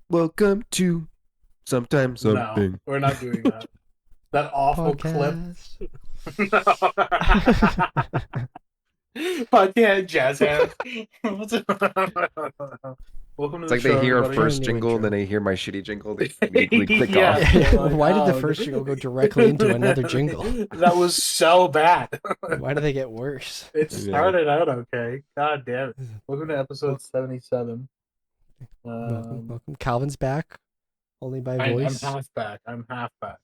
Welcome to Sometimes No, Something. we're not doing that. That awful clip. Podcast. But yeah, jazz hands. Welcome to It's the like they show, hear our everybody. Try a first new jingle, intro. and then they hear my shitty jingle. They immediately click Yeah, off. they're like, Why did the "Oh, first jingle go directly into another jingle? That was so bad. Why do they get worse? It Yeah. started out okay. God damn it. Welcome to Well, episode 77. welcome. Calvin's back, only by I'm voice. half back. I'm half back.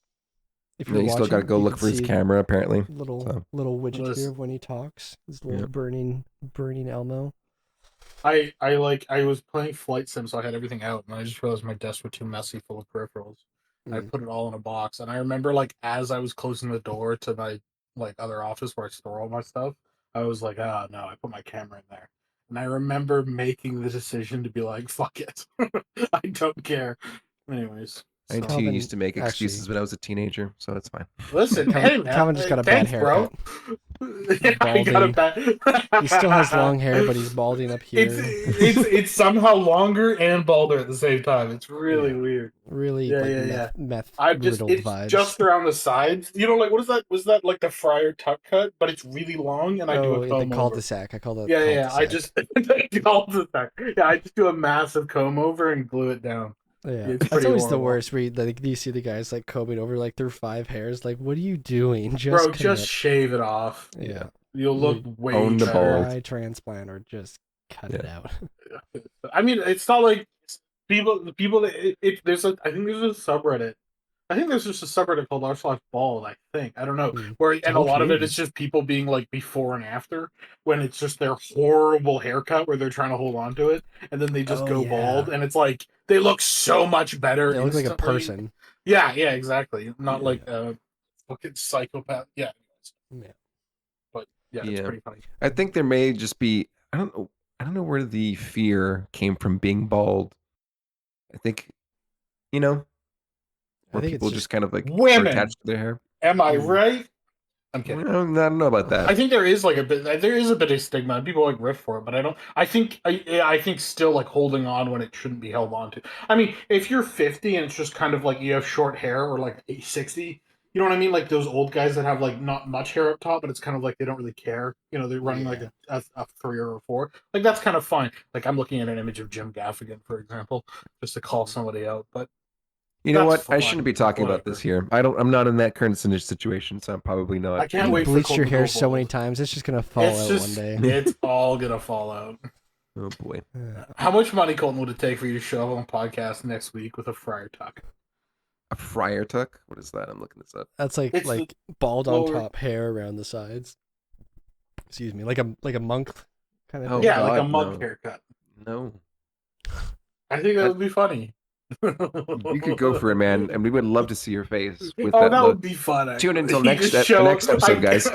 If Yeah, you're you still watching, gotta go you look can for his see camera, apparently. little So. little widget Listen. here of when he talks. His little Yeah. burning Elmo. I was playing Flight Sim, so I had everything out, and I just realized my desk was too messy, full of peripherals. I put it all in a box, and I remember as I was closing the door to my other office where I store all my stuff, I was like, oh no, I put my camera in there, and I remember making the decision to be like, fuck it, I don't care. Anyways, I so too Calvin, used to make excuses actually- when I was a teenager, so it's fine. listen, Calvin- hey man, Calvin just got a bad thanks, bro. I got a Balding. bad. He still has long hair, but he's balding up here. It's somehow longer and balder at the same time. It's really Yeah. weird. Really Yeah. meth I'm just riddled it's vibes. just around the sides. You know, what is that? Was that like the Friar Tuck cut? But it's really long, and I do a the comb over. cul-de-sac. I call that Yeah. I cul-de-sac. just cul-de-sac. Yeah, I just do a massive comb over and glue it down. Yeah, It's that's pretty always the horrible. worst. Where you see the guys combing over their 5 hairs. Like, what are you doing? Bro, Just just shave it off. yeah. You'll look way Own the better. bald. Try transplant or just cut it out. I mean, it's not like the people that there's I think there's a subreddit. I think there's just a subreddit called r/bald. I think I don't know where, and a whole lot of it community. is just people being before and after when it's just their horrible haircut where they're trying to hold on to it, and then they just Oh, go yeah. bald, and it's like they look so much better. They look like a instantly. person. Yeah, exactly. Not Yeah. like a fucking psychopath. Yeah, Yeah. but it's Yeah. pretty funny. I think there may just be I don't know where the fear came from being bald. I think where I think people it's just kind of are women. attached to their hair. Am I right? I'm kidding. I don't know about that. I think there is a bit of stigma, and people riff for it, but I don't. I think still holding on when it shouldn't be held on to. I mean, if you're 50 and it's just kind of you have short hair, or 60, you know what I mean? Like those old guys that have not much hair up top, but it's kind of they don't really care. You know, they're running a 3 or a 4. That's kind of fine. I'm looking at an image of Jim Gaffigan, for example, just to call somebody out, but. You know That's what? I fine. shouldn't be talking about this here. I'm not in that current situation, so I'm probably not. I can't You wait for bleached Kolton your to go hair so many bald. times. It's just gonna fall It's out just one day. it's all gonna fall out. Oh boy. How much money, Colton, would it take for you to show up on a podcast next week with a Friar Tuck? A friar tuck? What is that? I'm looking this up. That's It's the bald on lower- top, hair around the sides. Excuse me, like a monk kind of Oh, thing. Yeah, like a God, monk no. haircut. No. I think that would be funny. You could go for it, man, and we would love to see your face with Oh, that that look. would be fun. Tune in actually. until You just the next episode, guys.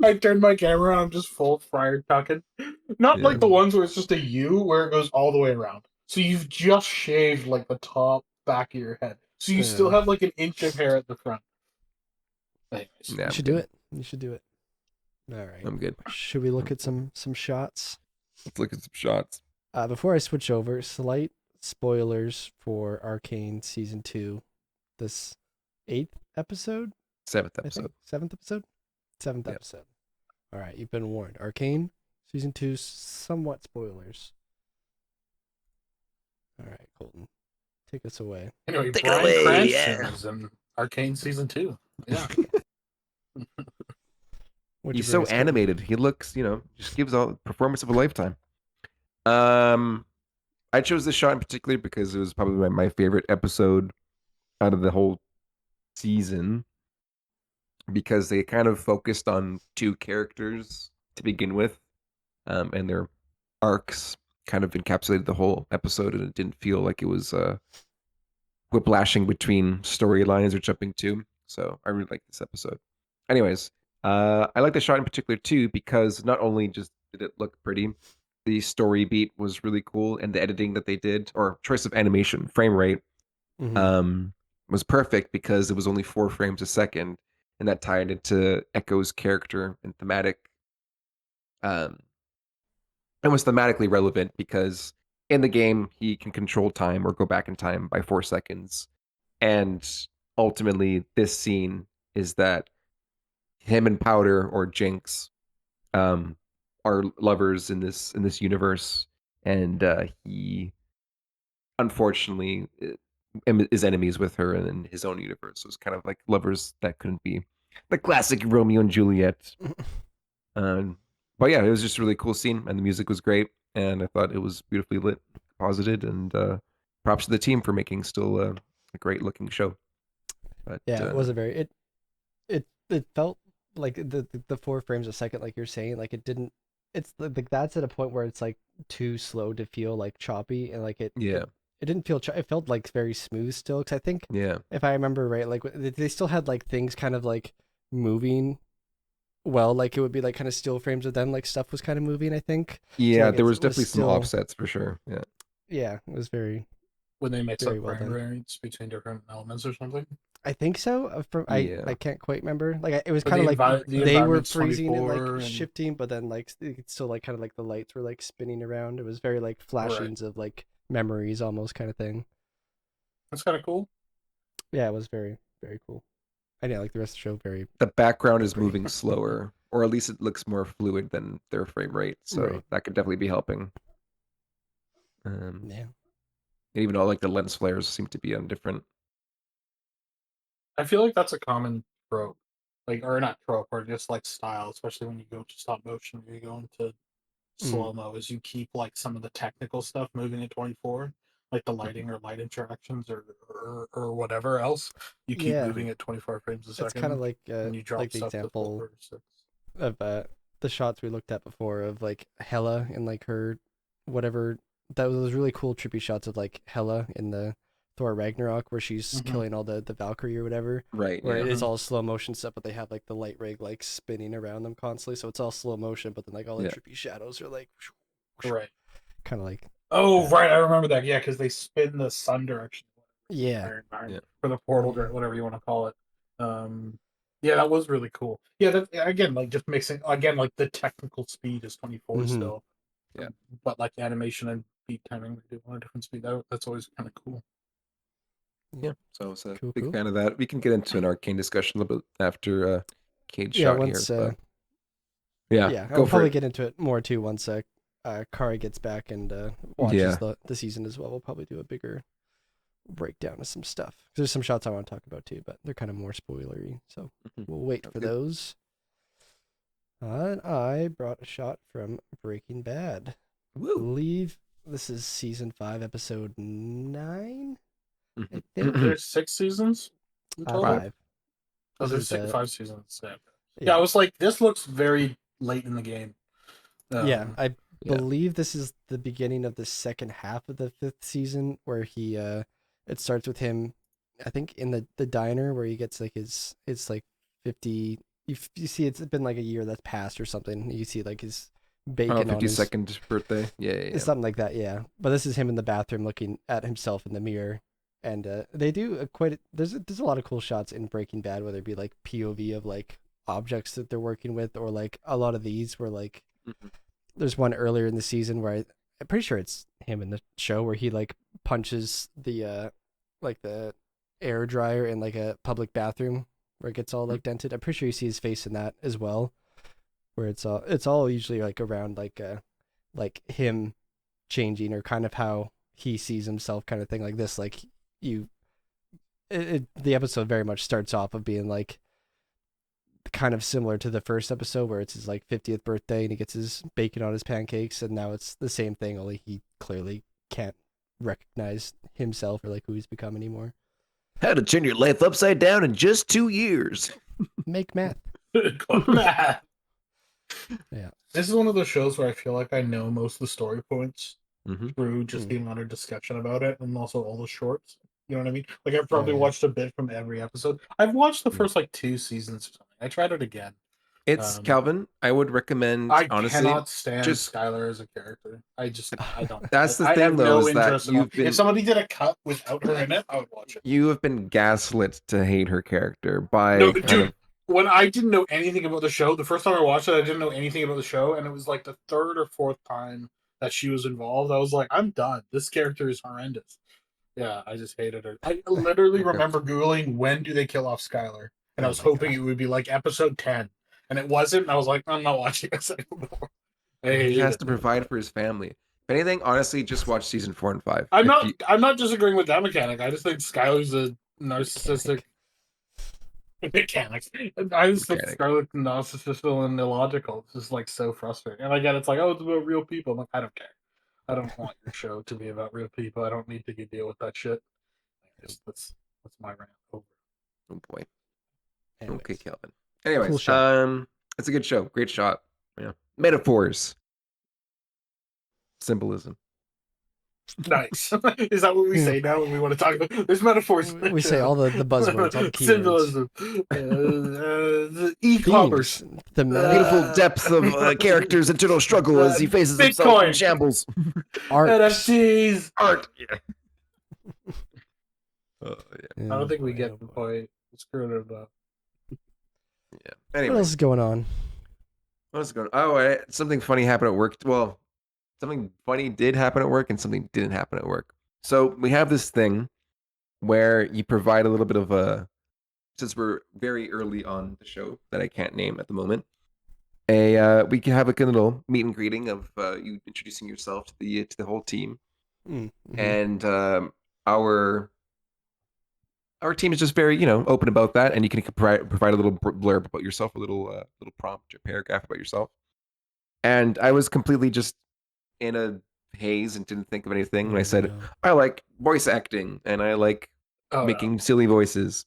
I turned my camera on, I'm just full Friar Tucking. Not Yeah. like the ones where it's just a U where it goes all the way around. So you've just shaved the top back of your head. So you still have an inch of hair at the front. Anyways. Yeah, You should do it. You should do it. All right. I'm good. Should we look at some shots? Let's look at some shots. Before I switch over, slight spoilers for Arcane season 2. This 8th episode, 7th I episode. think. 7th episode. 7th Yep. episode. All right, you've been warned. Arcane season 2, somewhat spoilers. All right, Colton, take us away. Anyway, Take it Bryan away, Cranston yeah. is in Arcane season 2. Yeah. What'd you He's bring so us, Colton? animated. He looks, just gives all performance of a lifetime. I chose this shot in particular because it was probably my favorite episode out of the whole season, because they kind of focused on 2 characters to begin with, and their arcs kind of encapsulated the whole episode, and it didn't feel like it was whiplashing between storylines or jumping to. So I really like this episode. Anyways, I like the shot in particular too because not only just did it look pretty, the story beat was really cool, and the editing that they did, or choice of animation, frame rate, Mhm. was perfect because it was only 4 frames a second, and that tied into Echo's character and thematic. And was thematically relevant because in the game, he can control time or go back in time by 4 seconds. And ultimately, this scene is that him and Powder or Jinx um, are lovers in this universe, and he unfortunately is enemies with her in his own universe. So it's kind of like lovers that couldn't be the classic Romeo and Juliet. Um, but yeah, it was just a really cool scene, and the music was great, and I thought it was beautifully lit, composited, and props to the team for making still a great looking show. But Yeah, it was a very it felt like the 4 frames a second, like you're saying, like it didn't. It's like that's at a point where it's like too slow to feel like choppy, and like yeah, it didn't feel it felt like very smooth still. Because I think yeah, if I remember right, like they still had like things kind of like moving well, like it would be like kind of still frames of them, like stuff was kind of moving. I think so. yeah. Like There was it was definitely some still offsets for sure. Yeah, yeah, it was very When they mix very up well frame done. rates between different elements or something. I think so. I yeah, can't quite remember. Like it was But kind of like the they were environment's freezing and like 24 and shifting, but then like it's still like kind of like the lights were like spinning around. It was very like right. flashings of like memories almost kind of thing. That's kind of cool. Yeah, it was very very cool. I didn't like the rest of the show very the background very is pretty. moving slower, or at least it looks more fluid than their frame rate. So Right. that could definitely be helping. Yeah. And even though like the lens flares seem to be on different. I feel like that's a common trope, like or not trope, or just like style, especially when you go to stop motion, or you go into Mm. slow mo, is you keep like some of the technical stuff moving at 24, like the Mhm. lighting or light interactions or whatever else. You keep Yeah. moving at 24 frames a It's kind of second, and you drop like the stuff to 4 example or 6. of the shots we looked at before of like Hela and like her whatever that was those really cool trippy shots of like Hela in the Thor Ragnarok where she's Mm-hmm. killing all the Valkyrie or whatever, Right. where Yeah. it is Mm-hmm. all slow motion stuff, but they have like the light rig like spinning around them constantly, so it's all slow motion, but then like all the Yeah. trippy shadows are like Right. kind of like Oh, that. right. I remember that. Yeah, because they spin the sun direction Yeah. or Yeah. environment for the portal, whatever you want to call it. Um, yeah, that was really cool. Yeah, that again, like just mixing again, like the technical speed is 24 Mm-hmm. still, Yeah. but like animation and beat timing they do on a different speed. That's always kind of cool. Yeah. So I was a Cool, big cool. fan of that. We can get into an arcane discussion a little bit after Cade Yeah, shot here, once but yeah, yeah, go I'll for probably it. get into it more too once Kara gets back and watches Yeah. the season as well. We'll probably do a bigger breakdown of some stuff. There's some shots I want to talk about too, but they're kind of more spoilery, so Mhm. we'll wait Sounds for good. those. And I brought a shot from Breaking Bad. I Woo. believe this is season 5, episode 9. I think There's 6 seasons in total. Five. 5. Oh, This is there's the 5 seasons. Yeah. Yeah, I yeah was like, this looks very late in the game. yeah. Um, I Yeah. believe this is the beginning of the second half of the 5th season where he it starts with him I think in the diner where he gets like his like 50 you see it's been like a year that's passed or something. You see like his Oh, bacon on his 52nd birthday. Yeah, yeah, it's yeah. something like that, yeah. But this is him in the bathroom looking at himself in the mirror. And they do there's a lot of cool shots in Breaking Bad, whether it be like POV of like objects that they're working with, or like a lot of these where like Mhm. there's one earlier in the season where I'm pretty sure it's him in the show where he like punches the like the air dryer in like a public bathroom where it gets all like dented. I'm pretty sure you see his face in that as well, where it's all usually like around like him changing or kind of how he sees himself kind of thing like this like you the episode very much starts off of being like kind of similar to the first episode where it's his like 50th birthday and he gets his bacon on his pancakes, and now it's the same thing, only he clearly can't recognize himself or like who he's become anymore. How to turn your life upside down in just 2 years. Make math. good math. Yeah. This is one of those shows where I feel like I know most of the story points Mm-hmm. through just Mm. the amount of discussion about it and also all the shorts. You know what I mean? Like I've Oh probably yeah. watched a bit from every episode. I've watched the Yeah. first like 2 seasons or something. I tried it again. It's Um, Calvin. I would recommend I honestly cannot stand just Skylar as a character. I don't. that's the I thing have though no is that interest at all. If somebody did a cut without her in it, I would watch it. you have been gaslit to hate her character No, by kind dude. of When I didn't know anything about the show, the first time I watched it, I didn't know anything about the show, and it was like the third or fourth time that she was involved, I was like, I'm done. This character is horrendous. Yeah, I just hated her. I literally remember Googling when do they kill off Skylar, and I was hoping it would be like episode 10, and it wasn't. And I was like, I'm not watching this anymore. He has to provide for his family. If anything, honestly, just watch season 4 and 5. I'm not disagreeing with that mechanic. I just think Skylar's a narcissistic mechanics. I just think Scarlet's narcissistic and illogical. It's just like so frustrating. And again, it's like, oh, it's about real people. I'm like, I don't care. I don't want your show to be about real people. I don't need to deal with that shit. That's my rant over. Oh boy. Anyways. Okay, Kelvin. Anyways, cool, it's a good show. Great shot. Yeah. Metaphors. Symbolism. Nice. Is that what we say now when we want to talk about? There's metaphors. We say all the buzzwords, all the keywords. Symbolism. The e-commerce. The beautiful depth of character's internal struggle as he faces himself in shambles. Art. NFTs. Art. Yeah. I don't think we get the point. Screw it up. Yeah. Anyway. What else is going on? What's going on? Oh, something funny happened at work. Well, something funny did happen at work and something didn't happen at work. So we have this thing where you provide a little bit of a, since we're very early on the show that I can't name at the moment, we can have a little meet and greeting of you introducing yourself to the whole team, and our team is just very open about that, and you can provide a little blurb about yourself, a little prompt or paragraph about yourself. And I was completely just in a haze and didn't think of anything. And I said, I like voice acting and I like making silly voices.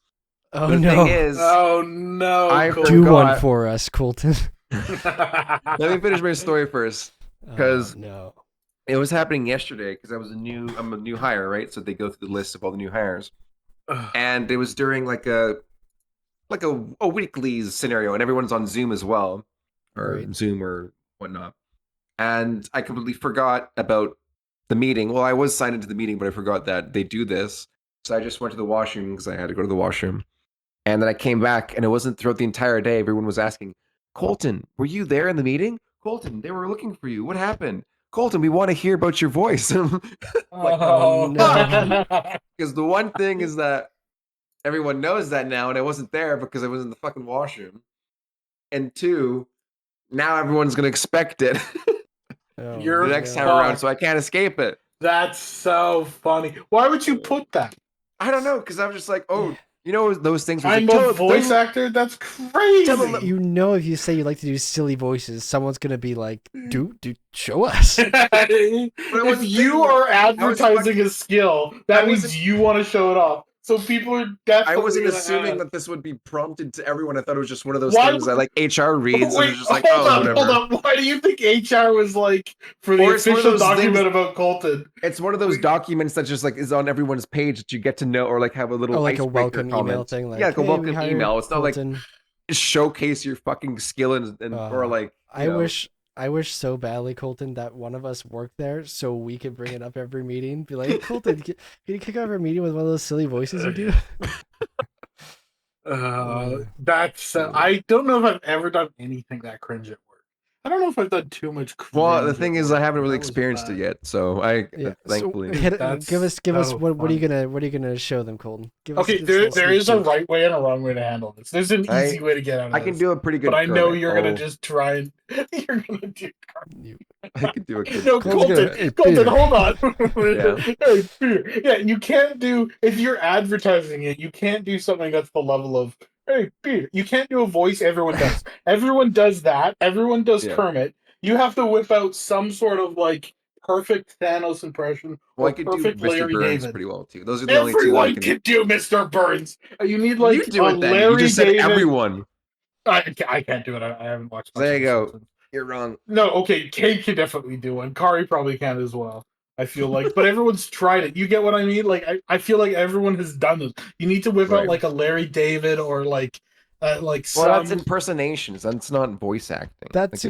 Oh, but the thing is, I do one for us, Kolton. Let me finish my story first, because it was happening yesterday. Because I'm a new hire, right? So they go through the list of all the new hires, and it was during like a weekly scenario, and everyone's on Zoom as well, or Zoom or whatnot. And I completely forgot about the meeting. Well, I was signed into the meeting, but I forgot that they do this. So I just went to the washroom because I had to go to the washroom. And then I came back, and it wasn't throughout the entire day. Everyone was asking, Kolton, were you there in the meeting? Kolton, they were looking for you. What happened? Kolton, we want to hear about your voice. Like, oh no. Because the one thing is that everyone knows that now, and I wasn't there because I was in the fucking washroom. And two, now everyone's going to expect it. The next time around, so I can't escape it. That's so funny. Why would you put that? I don't know, because I'm just like, those things. I'm a voice actor. That's crazy. If you say you like to do silly voices, someone's gonna be like, "Dude, show us." If you are advertising a skill, that means you want to show it off. So people are definitely. I wasn't assuming that this would be prompted to everyone. I thought it was just one of those things that like HR reads and it's just like, whatever. Hold on. Why do you think HR was like for the official document about Kolton? It's one of those documents that just like is on everyone's page that you get to know, or like have a little like a welcome email thing. Like, like a welcome email. It's not like showcase your fucking skill and or like. I wish so badly, Kolton, that one of us worked there so we could bring it up every meeting. Be like, Kolton, can you kick off our meeting with one of those silly voices you do? I don't know if I've ever done anything that cringe at work. I don't know if I've done too much cringe. Well, the thing is, I haven't really experienced it yet, so thankfully. Give us what are you gonna show them, Kolton? There is a right way and a wrong way to handle this. There's an easy way to get out of this. I can do a pretty good. But I know you're gonna just try and you're gonna do. I can do a good. No, Kolton, hold on. Yeah, you can't do if you're advertising it. You can't do something that's the level of. Hey, Peter, you can't do a voice everyone does. Everyone does that. Everyone does Kermit. You have to whip out some sort of like perfect Thanos impression. Well, I could do Mr. Larry Burns David. pretty well too. Those are the only two I can do Mr. Burns. You need like you do it then. Larry You just said David. Everyone. I can't do it. I haven't watched. There you go. You're wrong. No, okay. Kate can definitely do one. Kari probably can as well. I feel like, but everyone's tried it. You get what I mean? Like, I feel like everyone has done this. You need to whip out like a Larry David or like that's impersonations. That's not voice acting. That's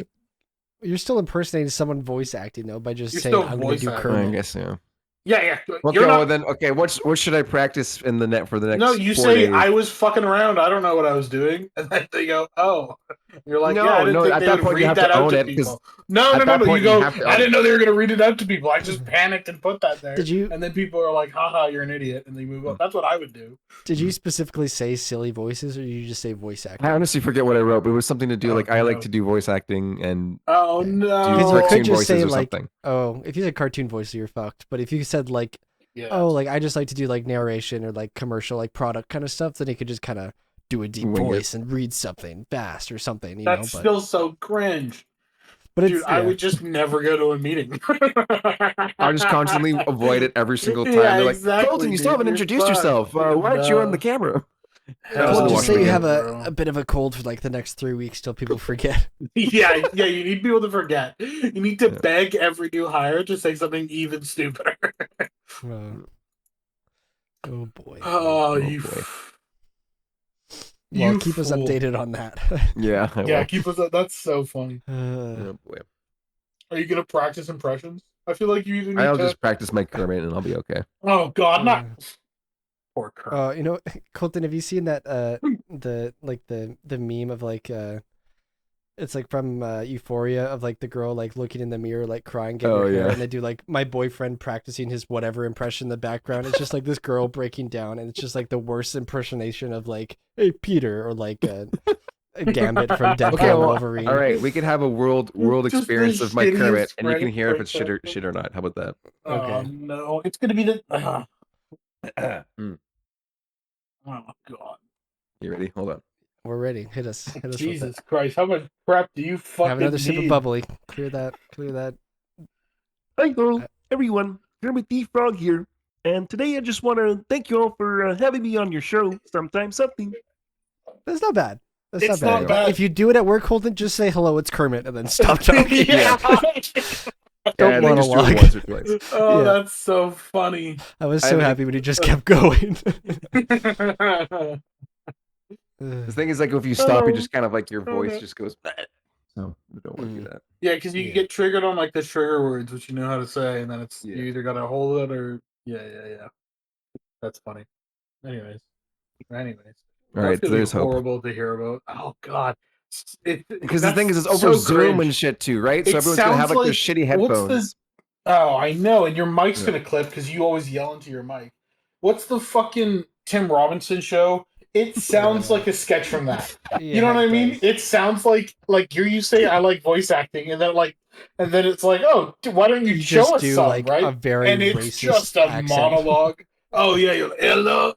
you're still impersonating someone voice acting though by just saying I'm going to do Kermit. I guess yeah. Yeah. What should I practice for the next? No, you 4 say days? I was fucking around. I don't know what I was doing, and then they go, "Oh, You're like, yeah, I No, didn't no. think At they that would point, you read have that to out own to it because people. No, at no, no, that no. You point you go, have to I own didn't it. know they were going to read it out to people. I just panicked and put that there. Did you And then people are like, haha, you're an idiot. And they move on. That's what I would do. did you specifically say silly voices, or did you just say voice acting? I honestly forget what I wrote, but it was something to do Oh, like I like no. to do voice acting and Oh, Okay. do Because you could cartoon just voices say or like, something. oh, if you said cartoon voice, you're fucked. But if you said like, Yeah. oh, like I just like to do like narration or like commercial, like product kind of stuff, then you could just kind of do a deep Wing it. voice and read something fast or something, you That's know. still so cringe. But Dude, it's I yeah. would just never go to a meeting. I just constantly avoid it every single time. Yeah, They're like, exactly, Colton, you still dude. haven't You're introduced fucked. yourself. Why aren't you on the camera? Hell Colton, Wasn't just watching say you it have bro. a bit of a cold for like the next 3 weeks till people forget. Yeah, you need people to forget. You need to Yeah. beg every new hire to say something even stupider. Oh boy. Oh, boy. Well, you keep us fool. updated on that. Yeah, I Yeah, will. keep us up. That's so funny. Oh boy. Are you gonna practice impressions? I feel like you either need I'll to. just practice my Kermit and I'll be okay. Oh God, not poor Kermit. You know, Colton, have you seen that the meme of like it's like from Euphoria of like the girl like looking in the mirror like crying getting Oh, her hair yeah. and they do like my boyfriend practicing his whatever impression in the background. It's just like this girl breaking down and it's just like the worst impersonation of like hey Peter or like a Gambit from Deadpool Okay, and well, Wolverine. all right. We could have a world Just experience the of my Kermit, shittiest and you can Frank hear if it's Frank shit or not. How about that? Oh Okay. no, it's gonna be the. Mm. Oh God. You ready? Hold on. We're ready. Hit us with Jesus it. Christ, how much crap do you fucking Have another sip of need? bubbly. Clear that. Hello, everyone. Kermit the Frog here. And today I just want to thank you all for having me on your show, Sometimes Something. That's not bad. That's It's not not bad. bad. If you do it at work, Colton, just say hello, it's Kermit, and then stop talking. Yeah. Don't And then just do it monologue. once or twice. Oh, Yeah. that's so funny. I was I so think- happy when he just kept going. The thing is, like, if you stop, you just kind of like your voice just goes. So we don't want to do that. Yeah, because you Yeah. get triggered on like the trigger words, which you know how to say, and then it's Yeah. you either gotta hold it or yeah. That's funny. Anyways. All right, That's gonna there's be hope. horrible to hear about. Oh God. Because the thing is, it's over Zoom and shit too, right? So It everyone's gonna have sounds like their like- shitty what's headphones. the- Oh, I know, and your mic's Yeah. gonna clip because you always yell into your mic. What's the fucking Tim Robinson show? It sounds like a sketch from that. You know what I mean? It sounds like you say I like voice acting, and then it's like, oh, dude, why don't you show just us do some, like right? a very And it's racist just a accent. monologue. Oh yeah, you're, hello.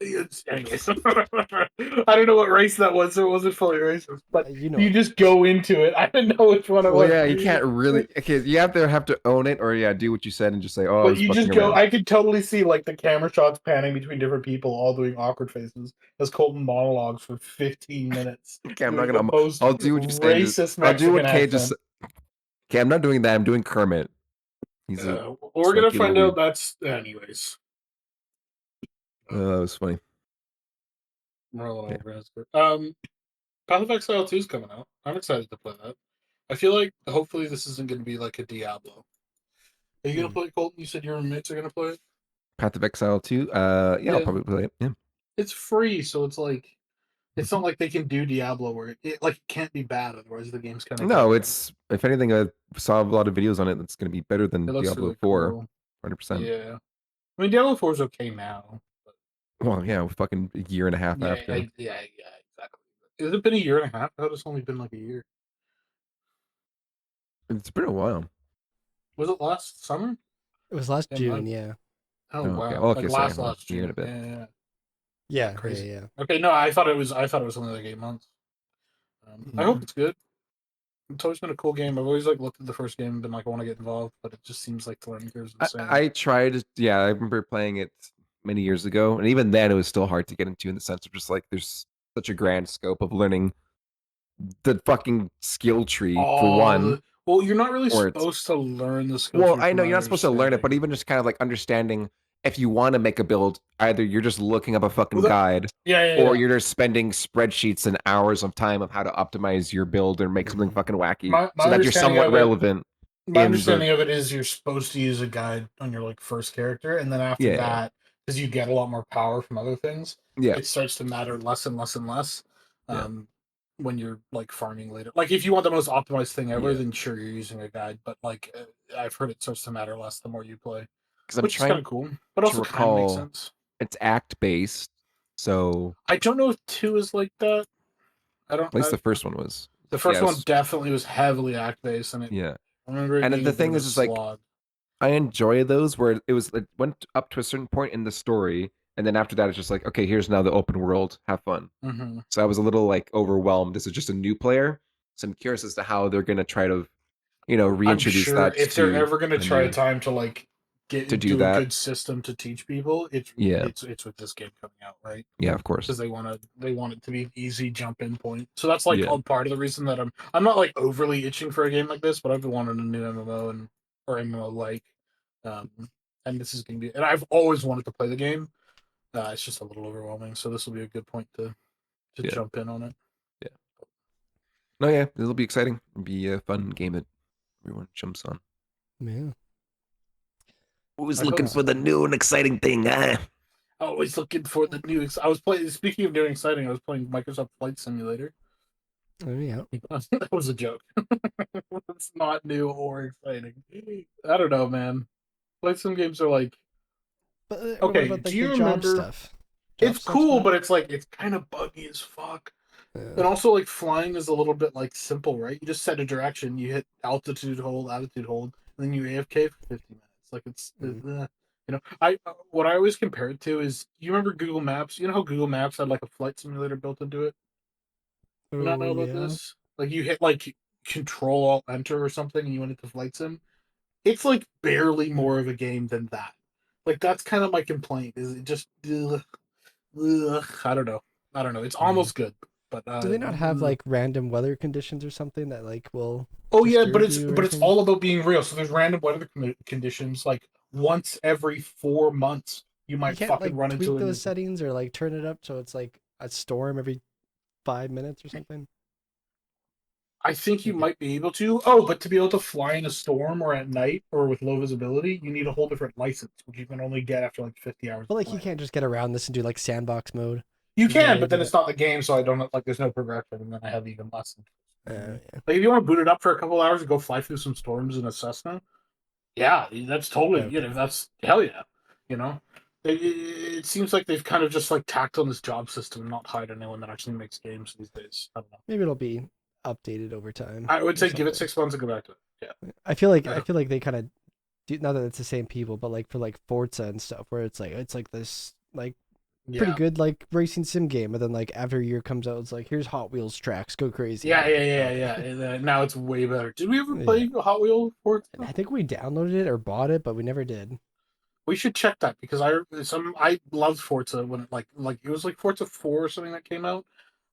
Anyways, I don't know what race that was, so it wasn't fully racist. But You know, you just go into it. I didn't know which one it Well, was. yeah, you can't really. Okay, you have to own it, or do what you said and just say, "Oh, I But was you just fucking go. around." I could totally see like the camera shots panning between different people, all doing awkward faces as Colton monologues for 15 minutes. Okay, I'm not doing gonna. the most I'll do what you say. racist I'll do what Mexican Kay just. accent. Okay, I'm not doing that. I'm doing Kermit. He's a. We're gonna sucky find little out. That's anyways. That was funny. We're a little over. Path of Exile 2 is coming out. I'm excited to play that. I feel like hopefully this isn't going to be like a Diablo. Are you gonna play Colton? You said your roommates are gonna play it. Path of Exile 2. Yeah, Yeah. I'll probably play it. Yeah. It's free, so it's like it's not like they can do Diablo where it like it can't be bad. Otherwise, the game's kind of No, it's if anything, I saw a lot of videos on it. That's going to be better than It looks Diablo really 4. cool. 100%. Yeah, I mean Diablo 4 is okay now. Well, yeah, fucking a year and a half after. Yeah, exactly. Has it been a year and a half? I thought it's only been like a year. It's been a while. Was it last summer? it was last Yeah, June. mine- Yeah. Oh Oh, wow! okay. Oh, okay, Like sorry, last year June. and a bit. Yeah. Yeah. Crazy. Yeah. Okay, no, I thought it was only like 8 months. I hope it's good. It's always been a cool game. I've always like looked at the first game and been like, I want to get involved, but it just seems like the learning curve is insane. I tried. Yeah, I remember playing it many years ago, and even then, it was still hard to get into in the sense of just like there's such a grand scope of learning the fucking skill tree for one. Well, you're not really or it's- supposed to learn the skill Well, tree I from know my you're not supposed to learn it, but understanding. even just kind of like understanding if you want to make a build, either you're just looking up a fucking guide, Yeah. or you're just spending spreadsheets and hours of time of how to optimize your build or make something fucking wacky, My so that you're understanding somewhat of it- relevant. My in the- understanding of it is you're supposed to use a guide on your like first character, and then after Yeah. that, because you get a lot more power from other things, Yeah. it starts to matter less and less and less. Yeah. when you're like farming later. Like if you want the most optimized thing ever, Yeah. then sure you're using a guide. But like I've heard it starts to matter less the more you play, Because I'm which is kind trying of cool, but to also kind of makes recall, sense. it's act based, so I don't know if two is like that. I don't. at least the first one was. The Yeah, first one definitely was heavily act based, and yeah. I remember it And being the a bit thing of a is like slog. I enjoy those where it went up to a certain point in the story, and then after that it's just like, okay, here's now the open world, have fun. Mm-hmm. So I was a little like overwhelmed. This is just a new player, so I'm curious as to how they're gonna try to, I'm reintroduce sure that if they're to ever going to a try a new time to like to do do a that. good system to teach people, Yeah, it's with this game coming out, right? yeah, of course. Because they want it to be an easy jump in point. So that's like Yeah, all part of the reason that I'm not like overly itching for a game like this, but I've been wanting a new MMO or MMO like, um, and this is gonna be, and I've always wanted to play the game. It's just a little overwhelming, so this will be a good point to yeah, jump in on it. yeah. No, yeah, it'll be exciting. It'll be a fun game that everyone jumps on. Yeah. Who's I hope looking for so. the new and exciting thing, huh? Always looking for the new. I was playing. Speaking of doing exciting, I was playing Microsoft Flight Simulator. Oh, yeah. That was a joke. It's not new or exciting. I don't know, man. Flight sim games are like, But what okay. about Do like the you job remember? stuff? It's Job stuff's cool, fun. but it's like it's kind of buggy as fuck. And Yeah. also, like flying is a little bit like simple, right? You just set a direction, you hit altitude hold, attitude hold, and then you AFK for 50 minutes. Like Mm. I what I always compare it to is you remember Google Maps? You know how Google Maps had like a flight simulator built into it? Do you not Oh know about yeah. this? Like you hit like Control Alt Enter or something, and you went into flight sim. It's like barely more of a game than that. Like that's kind of my complaint. Is it just I don't know. I don't know. It's Mm. almost good, but Do they not have like random weather conditions or something that like will oh yeah, disturb you or but it's anything? all about being real. So there's random weather conditions. Like once every 4 months, you You might can't fucking like run tweak into those an. settings or like turn it up so it's like a storm every 5 minutes or something. I think you Like it, might be able to. Oh, but to be able to fly in a storm or at night or with low visibility, you need a whole different license, which you can only get after like 50 hours but of like you play. can't just get around this and do like sandbox mode. You You can't can, really but do then that. it's not the game, so I don't like. There's no progression, and then I have even less. Yeah. Like if you want to boot it up for a couple hours and go fly through some storms in a Cessna, yeah, that's totally. Okay. That's hell yeah. You know, it seems like they've kind of just like tacked on this job system, and not hired anyone that actually makes games these days. I don't know. Maybe it'll be updated over time I would or say give it something. 6 months and go back to it. Yeah, I I feel like they kind of do, not that it's the same people, but like for like Forza and stuff, where it's like this like pretty yeah, good like racing sim game, and then like after a year comes out, it's like here's Hot Wheels tracks, go crazy. yeah, You're yeah, like, yeah, yeah. okay. And, now it's way better. Did we ever Yeah. play Hot Wheels And Forza? I think we downloaded it or bought it, but we never did. We should check that because I loved Forza when like it was like Forza 4 or something that came out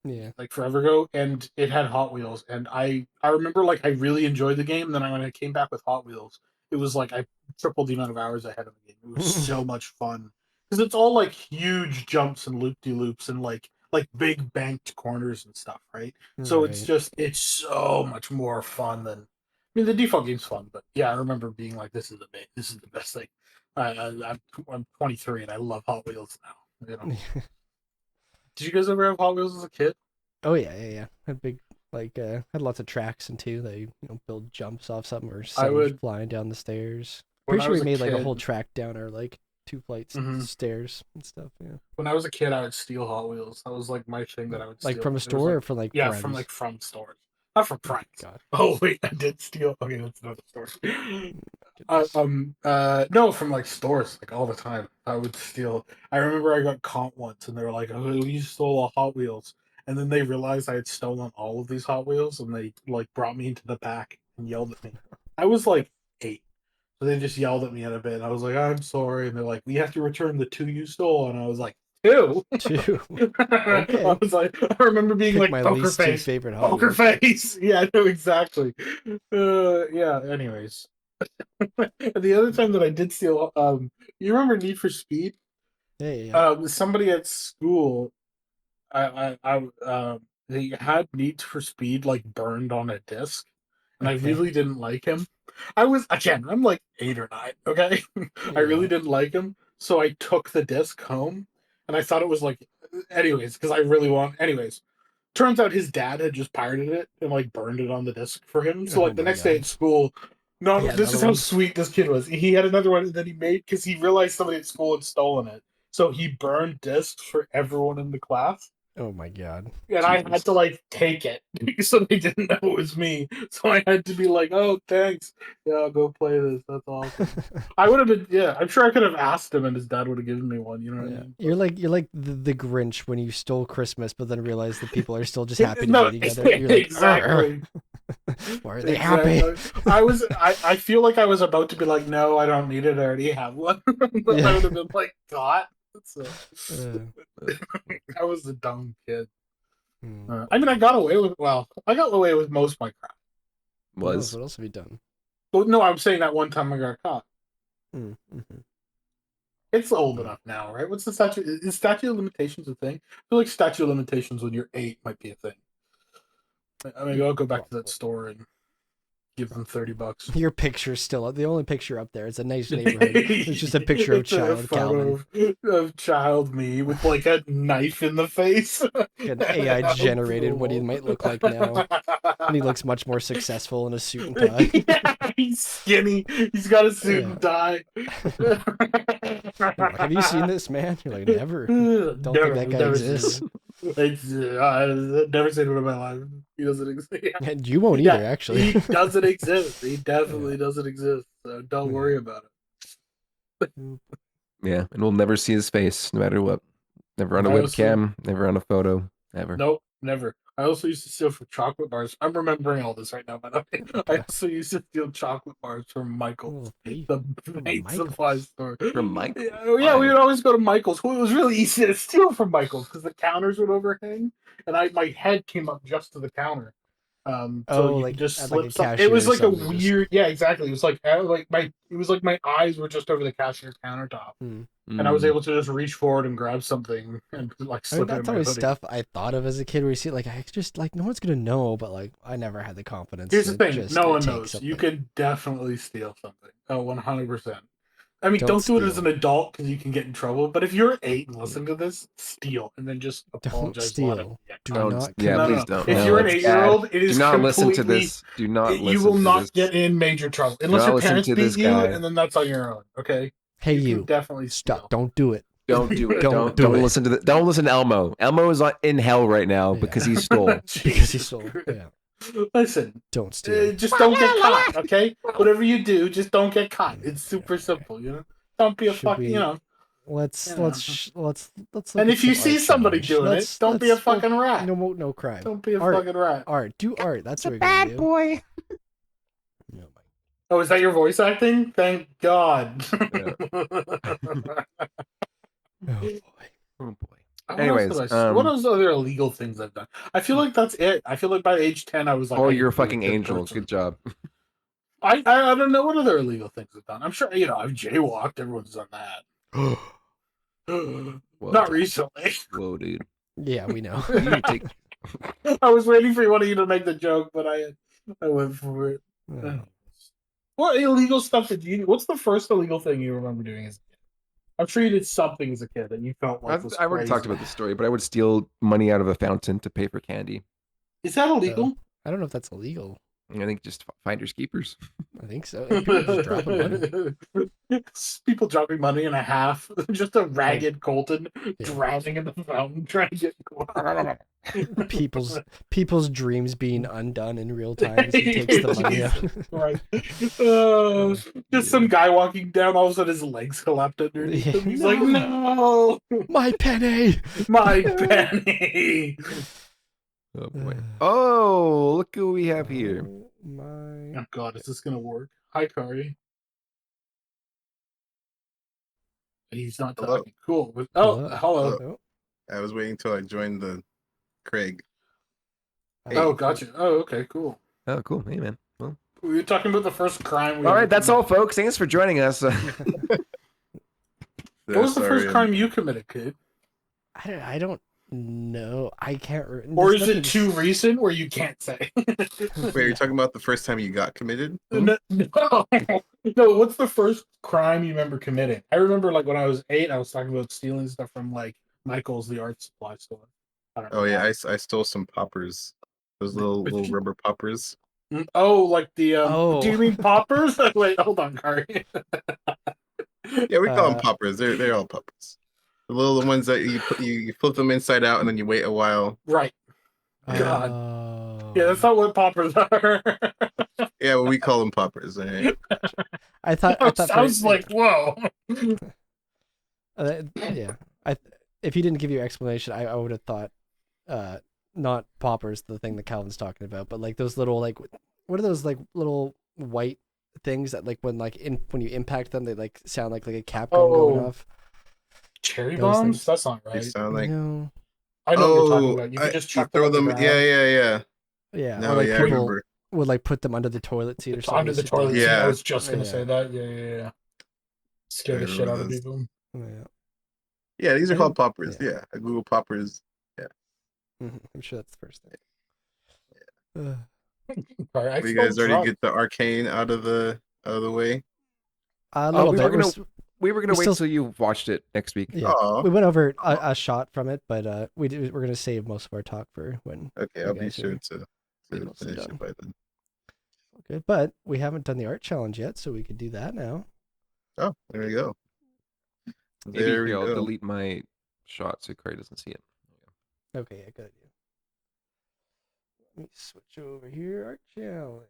Yeah. like forever ago, and it had Hot Wheels, and I remember like I really enjoyed the game. And then when I came back with Hot Wheels, it was like I tripled the amount of hours I had in the game. It was so much fun because it's all like huge jumps and loop de loops and like big banked corners and stuff, right? So Right. it's so much more fun than. I mean, the default game's fun, but yeah, I remember being like, this is the best thing." I'm 23 and I love Hot Wheels now. Did you guys ever have Hot Wheels as a kid? Oh yeah, yeah, yeah. Had big like had lots of tracks and two. They build jumps off something or I someone's would flying down the stairs. when Pretty I sure we was a made like a whole kid. track down our like 2 flights Mhm. stairs and stuff. Yeah. When I was a kid, I would steal Hot Wheels. That was like my thing that I would Like steal. from a It was store like or from like yeah, friends. from stores, not from Oh friends. God. Oh wait, I did steal. Okay, that's another story. Goodness. No, from like stores, like all the time. I would steal. I remember I got caught once, and they were like, "Oh, you stole a Hot Wheels," and then they realized I had stolen all of these Hot Wheels, and they like brought me into the back and yelled at me. I was like 8. So they just yelled at me in a bit. And I was like, I'm sorry. And they're like, we have to return the two you stole. And I was like, two? Two. I Okay. was like, I remember being Pick like, my poker least two face, favorite Hot poker Wheels. face. Yeah, I know exactly. Yeah, anyways. The other time that I did steal, you remember Need for Speed? Yeah, yeah, yeah. Somebody at school, they had Need for Speed like burned on a disc, and I Okay. really didn't like him. I was again, I'm like 8 or 9, okay? I really Yeah. didn't like him, so I took the disc home, and I thought it was like, anyways, because I really want, anyways. turns out his dad had just pirated it and like burned it on the disc for him. So Oh like the my next day God. at school, no, He had this is another how one? sweet this kid was. He had another one that he made because he realized somebody at school had stolen it. So he burned discs for everyone in the class. Oh my God. And I Jesus. had to like take it so they didn't know it was me. So I had to be like, "Oh, thanks. Yeah, I'll go play this. That's awesome." I would have been, yeah. I'm sure I could have asked him, and his dad would have given me one. You know what I Yeah. mean? You're like the Grinch when you stole Christmas, but then realize that people are still just happy to No, be together. You're like, exactly. why are they happy? I feel like I was about to be like, "No, I don't need it. I already have one." But Yeah. I would have been like, "God." So, Uh, I was a dumb kid. hmm. I mean, I got away with I got away with most of my crap. Was. What else have you done? But no, I'm saying that one time I got caught. Mm-hmm. It's old enough now, right? What's the statute? Is statute of limitations a thing? I feel like statute of limitations when you're 8 might be a thing. I mean, I'll go back to that store and give them $30. Your picture's still up. The only picture up there is a nice neighborhood. It's just a picture of It's a child photo Calvin. of child me with like a knife in the face. An AI generated what he might look like now. And he looks much more successful in a suit and tie. Yeah, he's skinny. He's got a suit Yeah. and tie. Like, have you seen this man? You're like, never. Don't think that guy exists. I've never seen him in my life. He doesn't exist. And you won't either, actually. He doesn't exist. He definitely doesn't exist. So don't worry about it. Yeah, and we'll never see his face, no matter what. Never on a webcam, never on a photo, ever. Nope, never. I also used to steal from chocolate bars. I'm remembering all this right now, by the way. I also used to steal chocolate bars from Michael's, the maid supply store. From Michael? Yeah, we would always go to Michael's. Well, it was really easy to steal from Michael's because the counters would overhang, and my head came up just to the counter. So you could just slip something. It was like a weird, yeah, exactly. It was like my eyes were just over the cashier countertop, and I was able to just reach forward and grab something and like slip it in that's my always hoodie. stuff I thought of as a kid where you see like I just like no one's gonna know, but like I never had the confidence. Here's the thing: just no one take knows. something. You can definitely steal something. Oh, 100%. I mean, Don't do it as steal. an adult because you can get in trouble. But if you're 8 and listen to this, steal and then just Don't apologize. steal. Do not. Yeah, please No. don't. If No, you're an it's 8-year-old, bad. it is Do not listen to completely. this. Do not listen. You will to not this. get in major trouble unless not your listen parents to beat this you, guy. and then that's on your own. Okay. Hey, You you can definitely steal. stop. Don't do it. Don't do it. Don't Don't do it. listen to the. Don't listen to Elmo. Elmo is in hell right now Yeah. because he stole. Because he stole. Yeah. Listen, Don't steal. just don't get caught, okay? Whatever you do, just don't get caught. It's super simple, you know. Don't be a fucking, you know. Let's Yeah. let's look And at if you some see art somebody challenge. doing it, don't be a fucking rat. No crime. Don't be a Art. fucking rat. Art. Do art. That's what we're Bad gonna do. boy. No, Oh, is that your voice acting? Thank God. oh boy. Oh boy. What Anyways, what else other illegal things I've done? I feel like that's it. I feel like by age 10, I was like, oh, I you're a can be fucking good angel. person. Good job. I don't know what other illegal things I've done. I'm sure I've jaywalked. Everyone's done that. Whoa, Not recently. Whoa, dude. Yeah, we know. You need to take. I was waiting for one of you to make the joke, but I went for it. What illegal stuff did you? What's the first illegal thing you remember doing as a kid? I'm sure you did something as a kid that you felt like was I've already talked crazy. about this story, but I would steal money out of a fountain to pay for candy. Is that illegal? I don't know if that's illegal. I think just finders keepers. I think so. People just dropping money. People dropping money in a half. Just a ragged Kolton drowning in the fountain trying to get people's dreams being undone in real time as he takes the money out. Right. Just some guy walking down, all of a sudden his legs collapsed underneath him. He's like, no! My penny! My penny! Oh boy. Oh, look who we have here. Oh God, is this gonna work? Hi, Kari. He's not talking. Hello. Cool. Oh, hello. Oh. I was waiting till I joined the Craig. Oh, gotcha. Oh, okay, cool. Oh, cool. Hey, man. Well, We were talking about the first crime. all right, that's all, folks. Thanks for joining us. What was the first crime you committed, kid? I don't know. I can't. Or is it too recent where you can't say? Wait, are you talking about the first time you got committed? No, no. What's the first crime you remember committing? I remember, like when I was 8, I was talking about stealing stuff from like Michael's, the art supply store. I don't know. Oh yeah, why. I stole some poppers. Those little rubber poppers. Oh, like the Do you Oh. mean poppers? Wait, hold on, Kari. Yeah, we call them Uh, poppers. They're all poppers. The little ones that you flip them inside out and then you wait a while. Right. Yeah. God. Oh. Yeah, that's not what poppers are. Yeah, well, we call them poppers. All right. Gotcha. I thought I for was like, whoa. yeah. If he didn't give you your explanation, I would have thought not poppers, the thing that Calvin's talking about, but like those little like what are those like little white things that like when you impact them they like sound like a cap gun going Oh, off. cherry Those bombs? things. That's not They right. sound like No. I know what you're talking oh, about. You can just you chuck them throw at the them. ground. Yeah. Yeah. No, Or like yeah, I people remember. would like put them under the toilet seat or something. Under the to toilet dance. seat. I Yeah. was just gonna Yeah. say that. Yeah. Scare I the shit remember out of those. people. Yeah. Yeah, these are I called think- poppers. yeah. Yeah, I Google poppers. Yeah. I'm sure that's the first thing. Sorry, I You felt guys already drunk. get the Arcane out of the way. A little we bit. were gonna We're we were gonna we wait still- till you watched it next week. Yeah, Aw. we went over a shot from it, but we're gonna save most of our talk for when. Okay, you I'll be guys sure are to mostly finish done. it by then. Good, but we haven't done the art challenge yet, so we could do that now. Oh, there we go. Maybe There we here I'll go. delete my shot so Craig doesn't see it. Okay, yeah, good idea. Let me switch over here. Art challenge.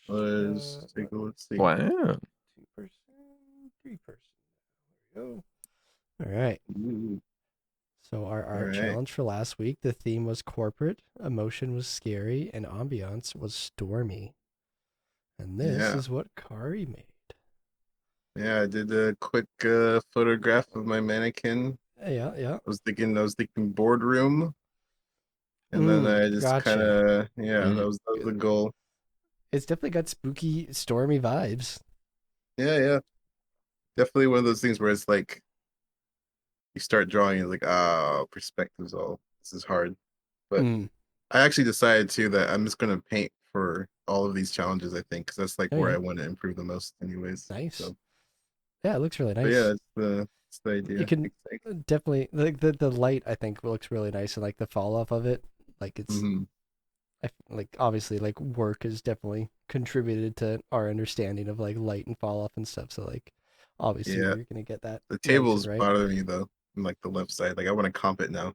Let's take a look. See. Wow. 2%, 3%. There we go. All right. Ooh. So our art right. challenge for last week, the theme was corporate, emotion was scary, and ambiance was stormy. And this Yeah. is what Kari made. Yeah, I did a quick photograph of my mannequin. Yeah. I was thinking boardroom, and then I just Gotcha. kind of that Mm. was the goal. It's definitely got spooky, stormy vibes. Yeah. Definitely one of those things where it's like you start drawing, it's like, perspective's all. This is hard. But Mm. I actually decided too that I'm just gonna paint for all of these challenges, I think, because that's like Oh, where yeah. I want to improve the most anyways. Nice. So, Yeah, it looks really but nice. yeah, it's the idea. You can definitely like the light. I think looks really nice, and like the fall off of it, like it's Mhm. like obviously like work has definitely contributed to our understanding of like light and fall off and stuff. So like obviously Yeah. you're gonna get that. The nice and tables right. bother me though, on like the left side. Like I want to comp it now.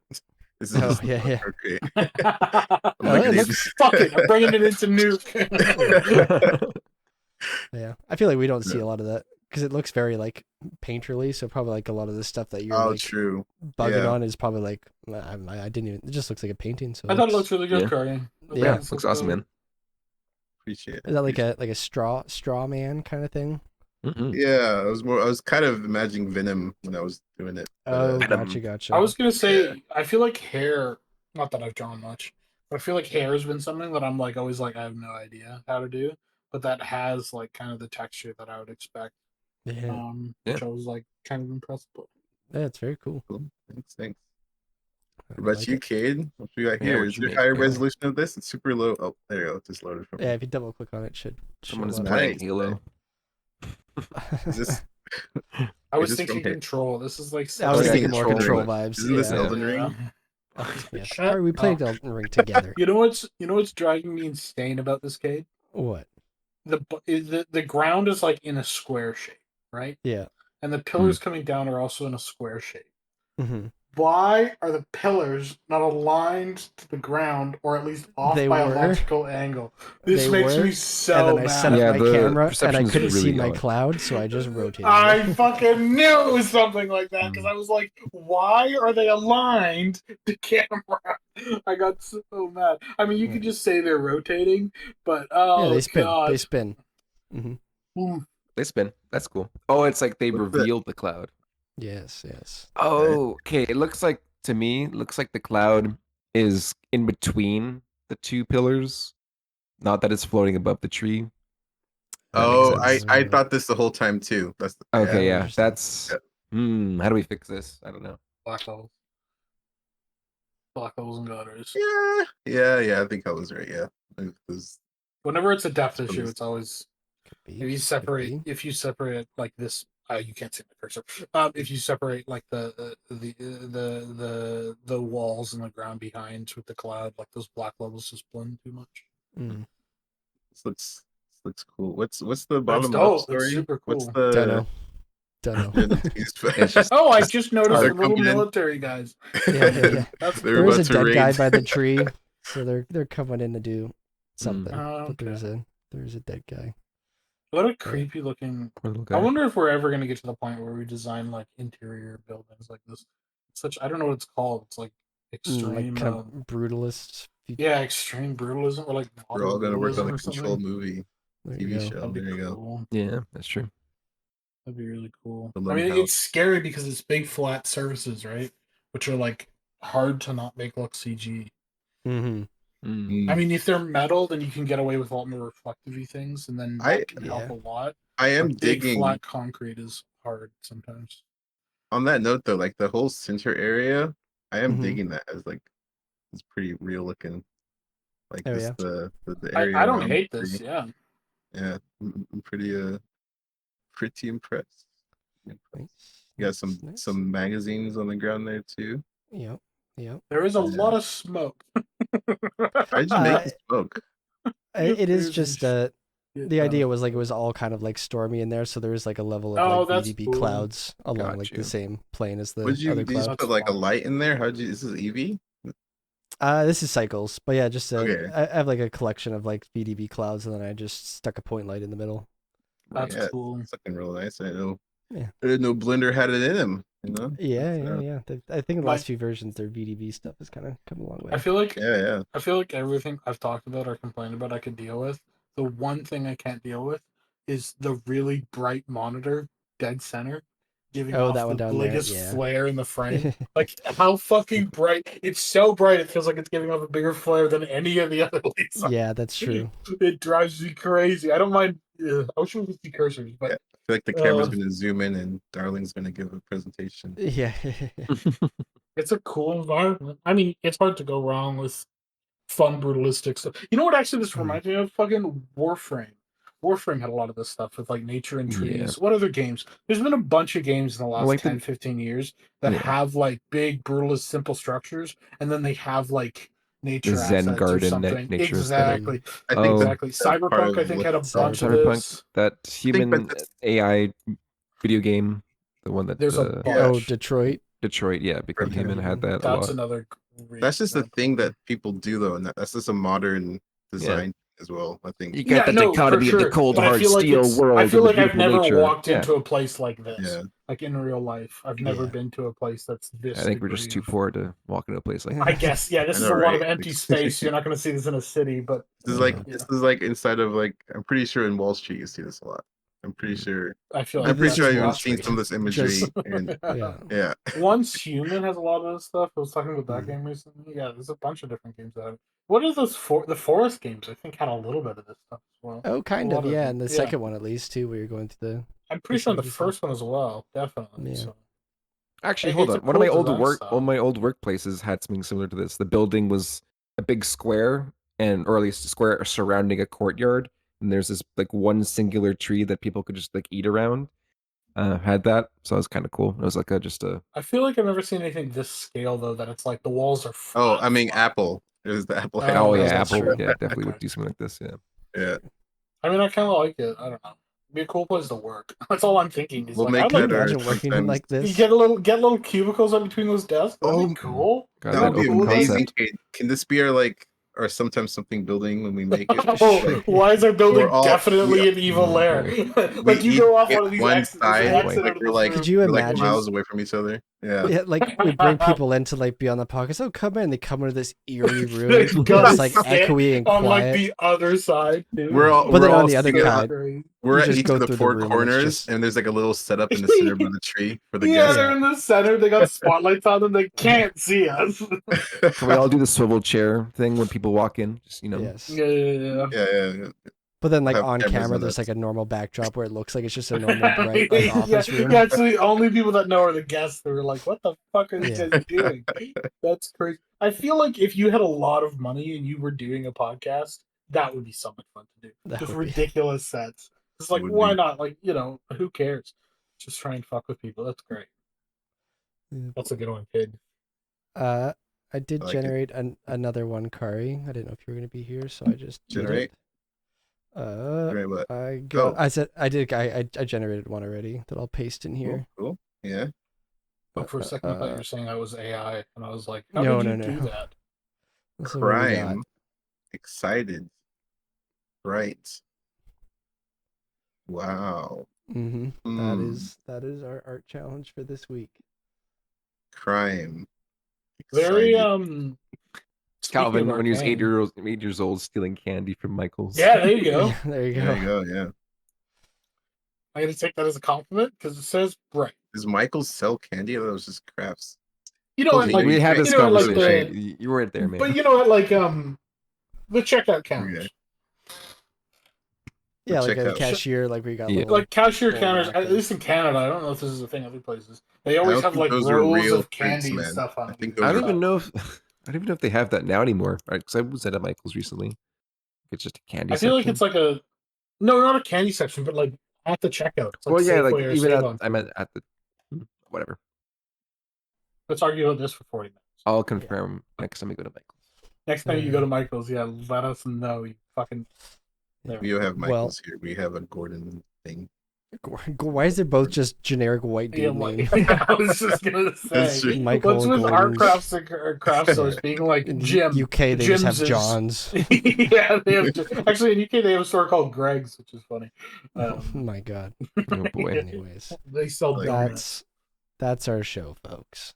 This is Oh, just yeah. okay. Oh, it looks- Fuck it, I'm bringing it into Nuke. Yeah, I feel like we don't see Yeah. a lot of that because it looks very like painterly. So probably like a lot of the stuff that you're Oh, like true. bugging Yeah. on is probably like I didn't even. It just looks like a painting. So I thought it looks really good, Yeah. Kari. Yeah, looks awesome, man. Appreciate it. Is that like a straw man kind of thing? Mhm. Yeah, I was kind of imagining Venom when I was doing it. But, Oh, Venom. gotcha. I was gonna say, I feel like hair. Not that I've drawn much, but I feel like hair has been something that I'm like always like I have no idea how to do, but that has like kind of the texture that I would expect. Yeah, Which I was like kind of impressed with. yeah, it's very cool. cool. Thanks. I What about like you, it. Cade? What we got Yeah, here? what Is you there make, higher yeah. resolution of this? It's super low. Oh, there you go. It just loaded from Yeah, if you double click on it, should Someone is show up. playing Nice. Halo. Is this I was Is this thinking from- control. This is like. I was yeah, thinking more Control. control vibes. Isn't this yeah. Elden Ring? Oh, yes. Shut Sorry, we played up. Elden Ring together. You know what's driving me insane about this game? What? The ground is like in a square shape, right? Yeah. And the pillars coming down are also in a square shape. hmm Why are the pillars not aligned to the ground, or at least off They by were. a logical angle? This They makes were, me so and then I mad. set up Yeah, my the camera, and I perception's couldn't see really my odd. cloud, so I just rotated. I it. fucking knew it was something like that because I was like, why are they aligned to camera? I got so mad. I mean, you could just say they're rotating, but oh, Yeah, they spin. God. They spin. hmm Ooh. They spin. That's cool. Oh, it's like they What's that? revealed the cloud. Yes, yes. Oh, okay. It looks like to me, looks like the cloud is in between the two pillars. Not that it's floating above the tree. That makes Oh, sense. I thought this the whole time too. That's the, Okay, Yeah, yeah. interesting. That's Yeah. how do we fix this? I don't know. Black holes. Black holes and gutters. Yeah. I think I was right. Yeah. It was- Whenever it's a depth issue, Those- it's always Could be. if you could separate be. if you separate like this You can't see my cursor. If you separate like the walls and the ground behind with the cloud, like those black levels just blend too much. Mm. This looks cool. What's the That's bottom up dope. That's story? super What's cool. the Dunno. been confused by- It's just Oh, I just noticed they're the little coming in. military guys. Yeah. That's They're There is about a to dead guy raid. by the tree, so they're coming in to do something. Oh, But there's okay. a dead guy. What a creepy looking. poor little I guy. wonder if we're ever gonna get to the point where we design like interior buildings like this. Such I don't know what it's called. It's like Like extreme. kind of brutalist. Yeah, extreme brutalism or like We're all modern gonna work on brutalism a or control something. movie, There you TV go. show. That'd be There you go. cool. Yeah, that's true. That'd be really cool. The I little mean, house. it's scary because it's big flat surfaces, right? Which are like hard to not make look CG. Mm-hmm. I mean, if they're metal, then you can get away with a lot more reflective things, and then that can help Yeah. a lot. I am But big digging flat concrete is hard sometimes. on that note though, like the whole center area, I am Mhm. digging that as like it's pretty real looking. Like Oh, this yeah. the area I don't around hate the this. tree. Yeah, Yeah, I'm pretty impressed. Nice. You got some magazines on the ground there too. Yep. there is a Yeah. lot of smoke. How'd you make the smoke? It is There's just shit the idea out was like it of- was all kind of like stormy in there, so there was like a level of Oh, like that's VDB cool. clouds along Got like you. the same plane as the Would you other did you just clouds. put like a fun. light in there? How'd you this is EV? This is cycles, but yeah, just Okay. I have like a collection of like VDB clouds, and then I just stuck a point light in the middle. That's Yeah, cool. it's looking real nice. I know. Yeah. I didn't know Blender had it in him, you know? Yeah. I think in the My- last few versions, their VDB stuff has kind of come a long way. I feel like Yeah. I feel like everything I've talked about or complained about I could deal with. The one thing I can't deal with is the really bright monitor dead center giving Oh, off that one the down there, biggest yeah. flare in the frame. Like how fucking bright! It's so bright it feels like it's giving off a bigger flare than any of the other lights. Yeah, that's true. It drives me crazy. I don't mind. I wish we could see cursors, but Yeah. I feel like the camera's Uh, gonna zoom in and Darling's gonna give a presentation. Yeah. it's a cool environment. I mean, it's hard to go wrong with fun brutalistic stuff. You know what actually this Hmm. reminds me of? Fucking Warframe. Warframe had a lot of this stuff with like nature and trees. Yeah. What other games? There's been a bunch of games in the last like the- 10, 15 years that Yeah. have like big brutalist simple structures and then they have like nature Zen assets or garden, something. nature aesthetic. Exactly. I think Oh. Exactly. that's part Cyberpunk of I think what had a it's bunch of Cyberpunk, this. that human that's- AI video game, the one that There's a bunch. Oh, Detroit. Detroit, yeah, because Perfect. human had that a That's lot. another great That's just the example. thing that people do though, and that's just a modern design as well. I think. You got the no, dichotomy for of the sure. cold But I hard feel like steel it's- world. I feel and the like I've beautiful never nature. walked Yeah. into a place like this. Yeah. Like in real life, I've never Yeah. been to a place that's this. I think we're just degree too of- poor to walk into a place like I that. guess, yeah. This I is know, a lot of right? empty space. You're not going to see this in a city, but This is Yeah. like Yeah. this is like inside of like I'm pretty sure in Wall Street you see this a lot. I'm pretty sure. I feel But like I'm pretty this sure is I've even Wall seen Street. some of this imagery. Just- And Yeah. yeah, Once Human has a lot of this stuff. I was talking about that game recently. Yeah, there's a bunch of different games that have it. What are those the forest games? I think had a little bit of this stuff as well. Oh, kind A of, lot of yeah. them. And the Yeah. second one, at least, too, where you're going through the. I'm pretty sure the Facilities. first one as well. Definitely. Yeah. So. Actually, It- hold it's on. a One of my cool old design one style. of my old workplaces had something similar to this. The building was a big square, or at least a square surrounding a courtyard. And there's this like one singular tree that people could just like eat around. Had that, so it was kind of cool. It was like just a I feel like I've never seen anything this scale though. That it's like the walls are. oh, Flat, I mean flat. Apple. It was the Apple. Oh, yeah, that's Apple, true. yeah, definitely would Okay. do something like this. Yeah, Yeah, I mean, I kind of like it. I don't know. It'd be a cool place to work. That's all I'm thinking. Is we'll like, make I'd Can you like it our imagine working sometimes- like you this? get little cubicles in between those desks. That'd Oh, be cool. God, that that would be open amazing. concept. Can this be our like or sometimes something building when we make it? Oh, why is our building We're all- definitely we- an evil Oh, lair? boy. Like you each go off get one of these one exits, there's an side, exit like out of we're this like room. Could you we're like imagine? miles away from each other. Yeah. Yeah, like we bring people in to like be on the podcast. Oh, come in. They come into this eerie room. They It's gotta like sit echoey and on like quiet. the other side. Dude. We're all But we're then on all the other sitting side, Crazy. we're you at just each go of the through the four room and it's corners, just- and there's like a little setup in the center by the tree for the Yeah, guests. they're in the center. They got spotlights on them. They can't see us. Can we all do the swivel chair thing when people walk in? Just Yes. Yeah. yeah. But then, like have on cameras camera, on there's us. like a normal backdrop where it looks like it's just a normal bright like office yeah, room. yeah, it's the only people that know are the guests. They were like, "What the fuck are these Yeah. guys doing?" That's crazy. I feel like if you had a lot of money and you were doing a podcast, that would be so much fun to do. That Just would be. ridiculous sets. It's like, would why be. not? Like, who cares? Just try and fuck with people. That's great. Yeah. That's a good one, kid. I did I like it. generate another one, Kari. I didn't know if you were gonna be here, so I just did Generate? it. Generate what? I got. Oh. I generated one already that I'll paste in Cool, here. cool. Yeah. But for a second, I thought you were saying I was AI, and I was like, how No, did no, you do no. that? So what we got? Crime. Excited. Right. Wow. Mm-hmm. Mm. That is our art challenge for this week. Crime. Very Excited. Speaking of Calvin, when he was Arcane, 8 years old, stealing candy from Michael's. yeah, there you go. Yeah, there you There you go. go. Yeah. I'm gonna take that as a compliment because it says bright. Does Michael sell candy? Or that was just crafts. You know what, Okay, like We had you this know what, like conversation. the, You weren't there, man. but you know what, like the checkout counters, Yeah, like check a out. cashier, like we got Yeah. little, like cashier little counters. At napkins. least in Canada, I don't know if this is a thing other places. They I always don't have think like those are rows real of candy prints, and man. stuff on I it. think I those don't are even know if I don't even know if they have that now anymore. Because I was at a Michael's recently. It's just a candy I feel like section. it's like a no, not a candy section, but like at the checkout. It's like Well, yeah, like Safeway or even Save-On. I meant at the whatever. Let's argue about this for 40 minutes. I'll confirm next time we go to Michael's. Next time you go to Michael's, yeah, let us know. You fucking. We don't have Well- Michael's here. We have a Gordon thing. Why is it both just generic white Yeah, dude name? I was just gonna That's say. true. Michael What's with art Gordon's. crafts and craft stores being like In the Jim? UK, they just have Jim's is- Johns. yeah, they have. Actually, in UK, they have a store called Greg's, which is funny. Oh my god. Oh boy. Anyways, They sell Like donuts. that's our show, folks.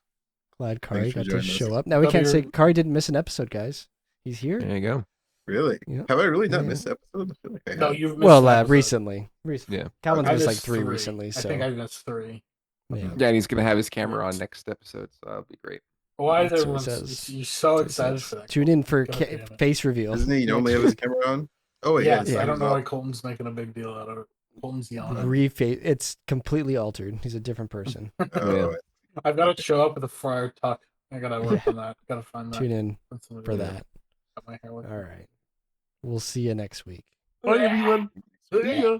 Glad Kari for got to joining us. show up. Now we That'll can't be say your- Kari didn't miss an episode, guys. He's here. There you go. Really? Yeah. Have I really not Yeah. missed the episode? I feel like I No, have. you've missed Well, an episode. recently. Yeah. Calvin's I missed like missed 3 recently, so I think I missed 3. yeah. Yeah, and he's gonna have his camera on next episode, so that'll be great. Why is That's what everyone? it says. You're so That's what it excited says. for that. Tune in for God damn it. face reveal. Doesn't he normally have his camera on? Oh, wait, Yes, yeah. I don't know why. why Colton's making a big deal out of it. Colton's yelling. It's completely altered. He's a different person. Oh, I've got to show up with a friar tuck. I gotta work on that. Gotta find that. Tune in That's something for to that. cut my hair with. All right. We'll see you next week. Bye, everyone. See ya.